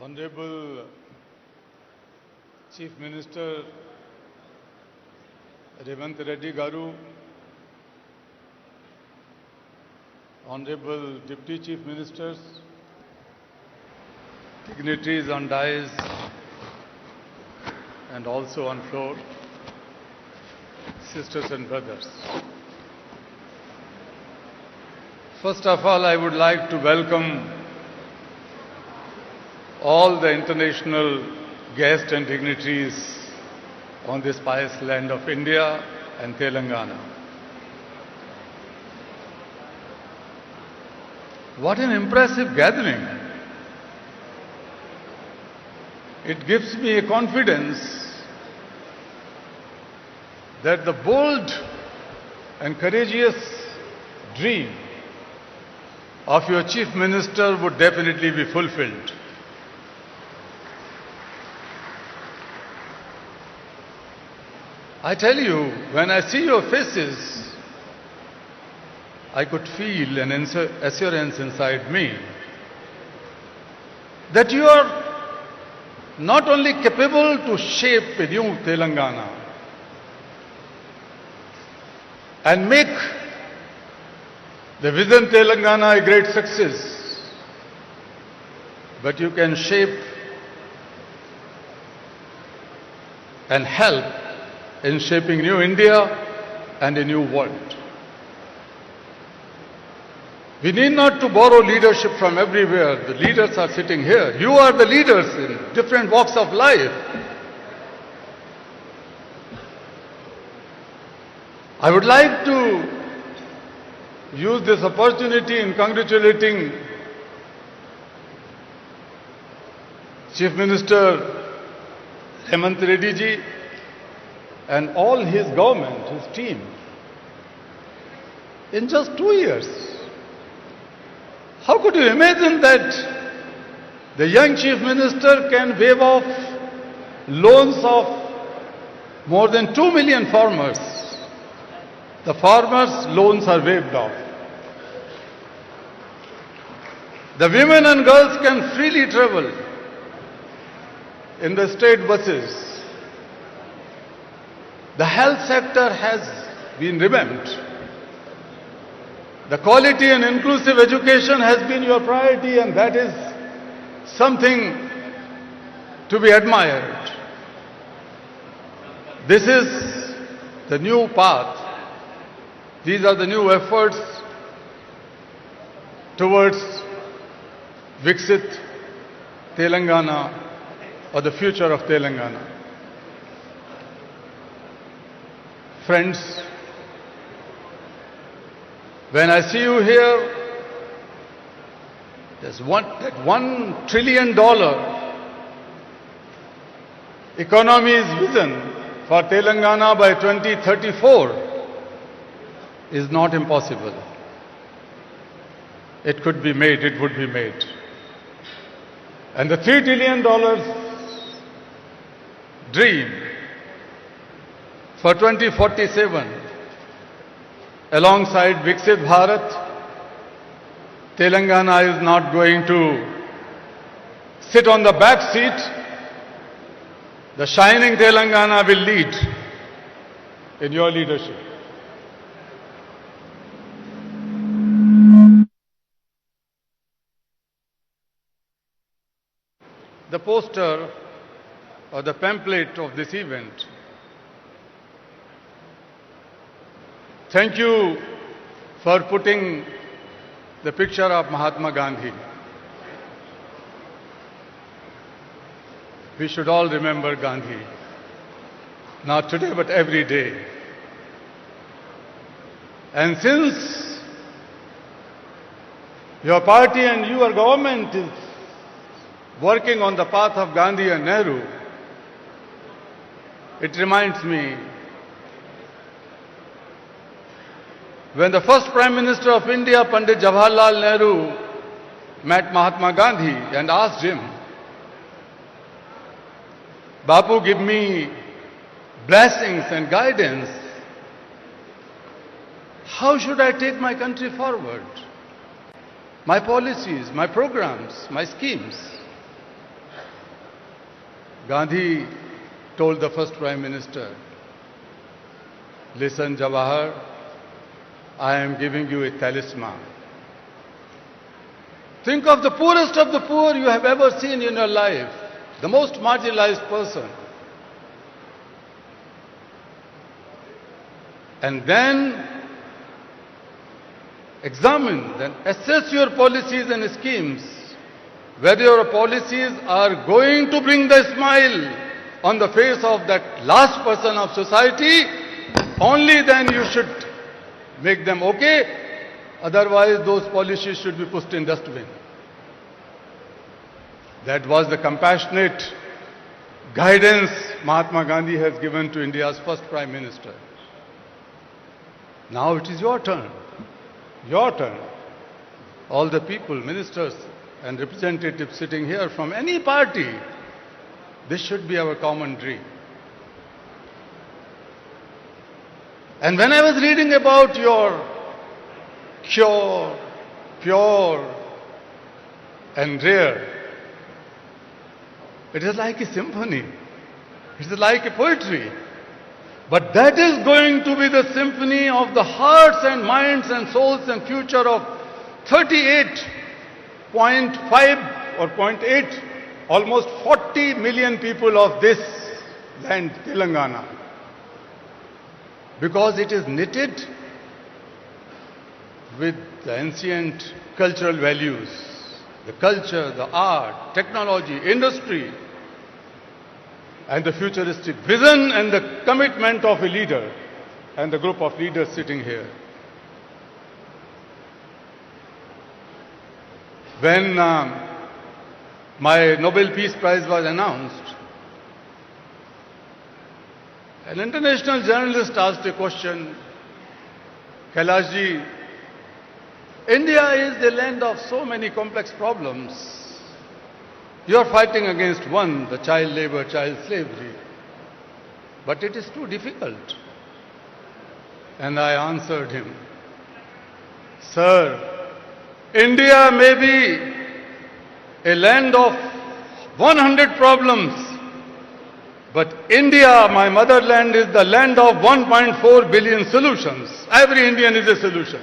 Honorable Chief Minister Revanth Reddy Garu, Honorable Deputy Chief Ministers, dignitaries on dais and also on floor, sisters and brothers. First of all, I would like to welcome all the international guests and dignitaries on this pious land of India and Telangana. What an impressive gathering. It gives me a confidence that the bold and courageous dream of your Chief Minister would definitely be fulfilled. I tell you, when I see your faces, I could feel an assurance inside me that you are not only capable to shape a new Telangana and make the Vision Telangana a great success, but you can shape and help in shaping new India and a new world. We need not to borrow leadership from everywhere. The leaders are sitting here. You are the leaders in different walks of life. I would like to use this opportunity in congratulating Chief Minister Revanth Reddy ji and all his government, his team. In just 2 years, how could you imagine that the young Chief Minister can waive off loans of more than 2 million farmers? The farmers' loans are waived off. The women and girls can freely travel in the state buses. The health sector has been revamped. The quality and inclusive education has been your priority, and that is something to be admired. This is the new path. These are the new efforts towards Viksit Telangana, or the future of Telangana. Friends, when I see you here, there's that $1 trillion economy's vision for Telangana by 2034 is not impossible. It could be made, it would be made. And the $3 trillion dream for 2047, alongside Viksit Bharat, Telangana is not going to sit on the back seat. The shining Telangana will lead in your leadership. The poster or the pamphlet of this event. Thank you for putting the picture of Mahatma Gandhi. We should all remember Gandhi, not today but every day. And since your party and your government is working on the path of Gandhi and Nehru, it reminds me when the first Prime Minister of India, Pandit Jawaharlal Nehru, met Mahatma Gandhi and asked him, Bapu, give me blessings and guidance. How should I take my country forward? My policies, my programs, my schemes. Gandhi told the first Prime Minister, "Listen, Jawahar, I am giving you a talisman. Think of the poorest of the poor you have ever seen in your life, the most marginalized person. And then examine, then assess your policies and schemes, whether your policies are going to bring the smile on the face of that last person of society. Only then you should make them okay. Otherwise, those policies should be pushed in dustbin." That was the compassionate guidance Mahatma Gandhi has given to India's first Prime Minister. Now it is your turn. Your turn. All the people, ministers and representatives sitting here from any party, this should be our common dream. And when I was reading about your pure and rare, it is like a symphony. It is like a poetry. But that is going to be the symphony of the hearts and minds and souls and future of 38.5 or 0.8, almost 40 million people of this land, Telangana. Because it is knitted with the ancient cultural values, the culture, the art, technology, industry, and the futuristic vision and the commitment of a leader and the group of leaders sitting here. When my Nobel Peace Prize was announced, an international journalist asked a question, "Kailashji, India is the land of so many complex problems. You are fighting against one, the child labor, child slavery. But it is too difficult." And I answered him, "Sir, India may be a land of 100 problems, but India, my motherland, is the land of 1.4 billion solutions. Every Indian is a solution."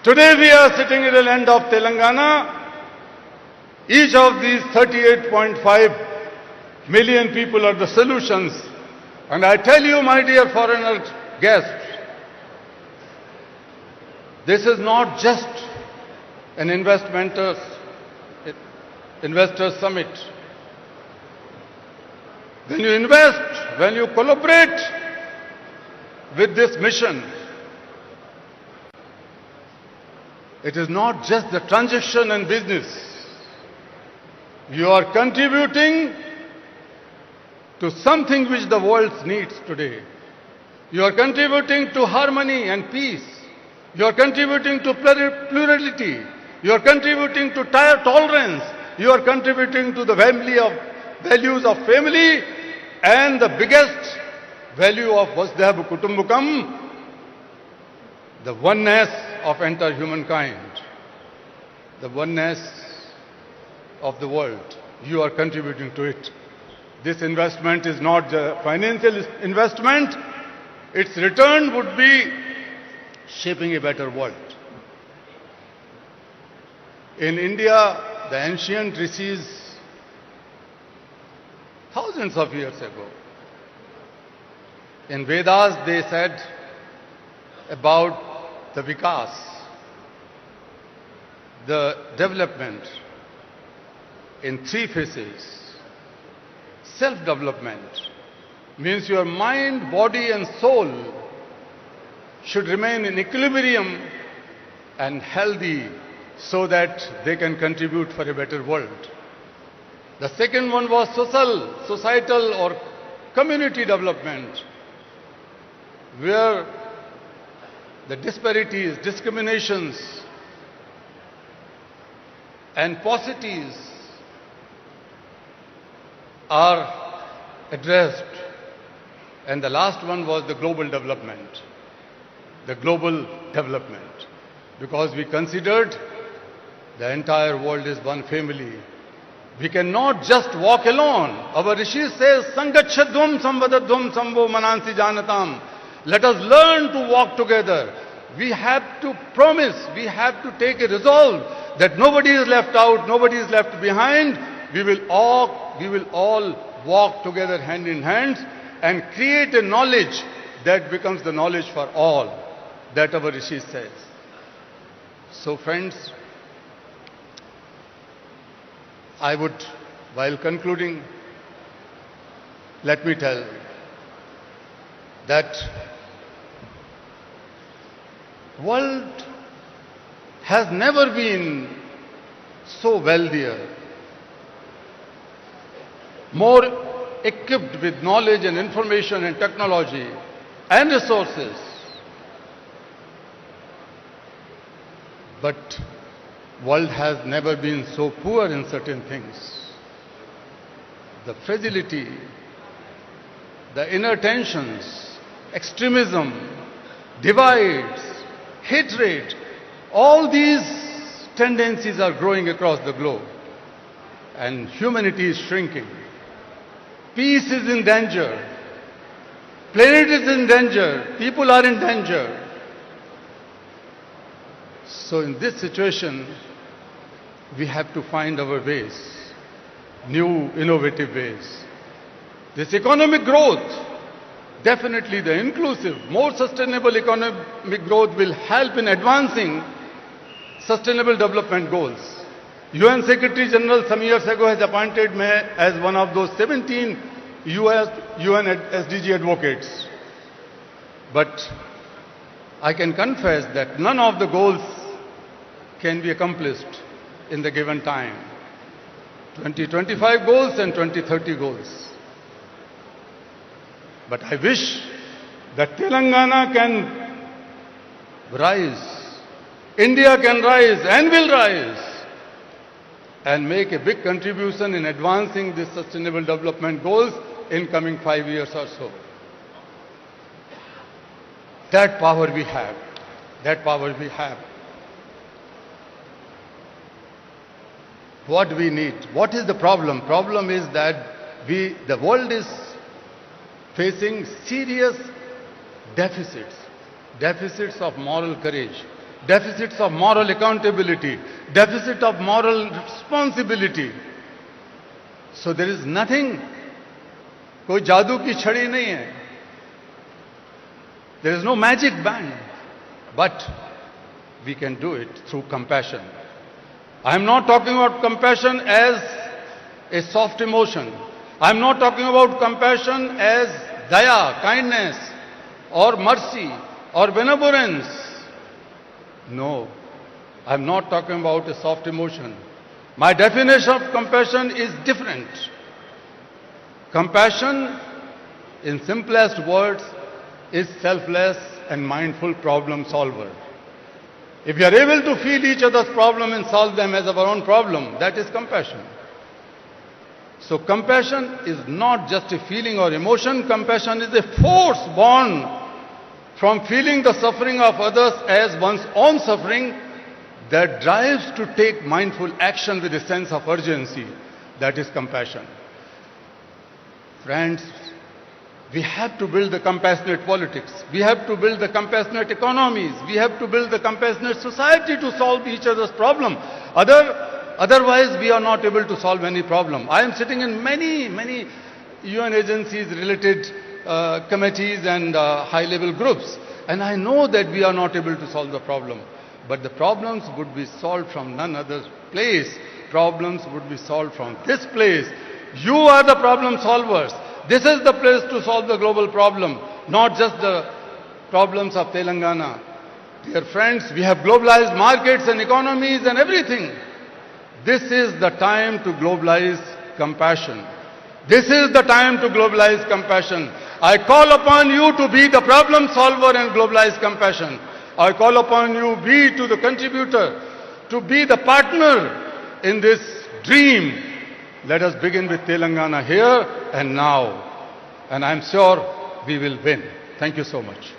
Today we are sitting in the land of Telangana. Each of these 38.5 million people are the solutions. And I tell you, my dear foreigner guests, this is not just an investor summit. When you invest, when you collaborate with this mission, it is not just the transaction and business. You are contributing to something which the world needs today. You are contributing to harmony and peace. You are contributing to plurality. You are contributing to tolerance. You are contributing to the values of family and the biggest value of Vasudhaiva Kutumbakam, the oneness of entire humankind, the oneness of the world. You are contributing to it. This investment is not a financial investment. Its return would be shaping a better world. In India, the ancient rishis, thousands of years ago, in Vedas they said about the vikas, the development in three phases. Self-development means your mind, body and soul should remain in equilibrium and healthy so that they can contribute for a better world. The second one was societal or community development, where the disparities, discriminations and paucities are addressed. And the last one was the global development. The global development. Because we considered the entire world is one family. We cannot just walk alone. Our Rishi says, Sangachadhum samvadadhum samvo manansi janatam. Let us learn to walk together. We have to promise, we have to take a resolve that nobody is left out, nobody is left behind. We will all walk together hand in hand and create a knowledge that becomes the knowledge for all, that our Rishi says. So friends, I would, while concluding, let me tell that world has never been so wealthier, more equipped with knowledge and information and technology and resources. But world has never been so poor in certain things. The fragility, the inner tensions, extremism, divides, hatred, all these tendencies are growing across the globe. And humanity is shrinking. Peace is in danger. Planet is in danger. People are in danger. So in this situation, we have to find our ways, new innovative ways. This economic growth, definitely the inclusive, more sustainable economic growth will help in advancing sustainable development goals. UN Secretary General some years ago has appointed me as one of those 17 UN SDG advocates. But I can confess that none of the goals can be accomplished in the given time. 2025 goals and 2030 goals. But I wish that Telangana can rise, India can rise and will rise and make a big contribution in advancing these sustainable development goals in coming 5 years or so. That power we have. That power we have. What we need? What is the problem? Problem is that the world is facing serious deficits. Deficits of moral courage. Deficits of moral accountability. Deficit of moral responsibility. So there is nothing, कोई जादू की छड़ी नहीं है. There is no magic band. But we can do it through compassion. I am not talking about compassion as a soft emotion. I am not talking about compassion as daya, kindness, or mercy, or benevolence. No, I am not talking about a soft emotion. My definition of compassion is different. Compassion, in simplest words, is selfless and mindful problem solver. If we are able to feel each other's problem and solve them as our own problem, that is compassion. So compassion is not just a feeling or emotion. Compassion is a force born from feeling the suffering of others as one's own suffering that drives to take mindful action with a sense of urgency. That is compassion. Friends, we have to build the compassionate politics. We have to build the compassionate economies. We have to build the compassionate society to solve each other's problem. Otherwise, we are not able to solve any problem. I am sitting in many UN agencies, related committees and high-level groups. And I know that we are not able to solve the problem. But the problems would be solved from none other place. Problems would be solved from this place. You are the problem solvers. This is the place to solve the global problem, not just the problems of Telangana. Dear friends, we have globalized markets and economies and everything. This is the time to globalize compassion. This is the time to globalize compassion. I call upon you to be the problem solver and globalize compassion. I call upon you, be to the contributor, to be the partner in this dream. Let us begin with Telangana here and now. And I'm sure we will win. Thank you so much.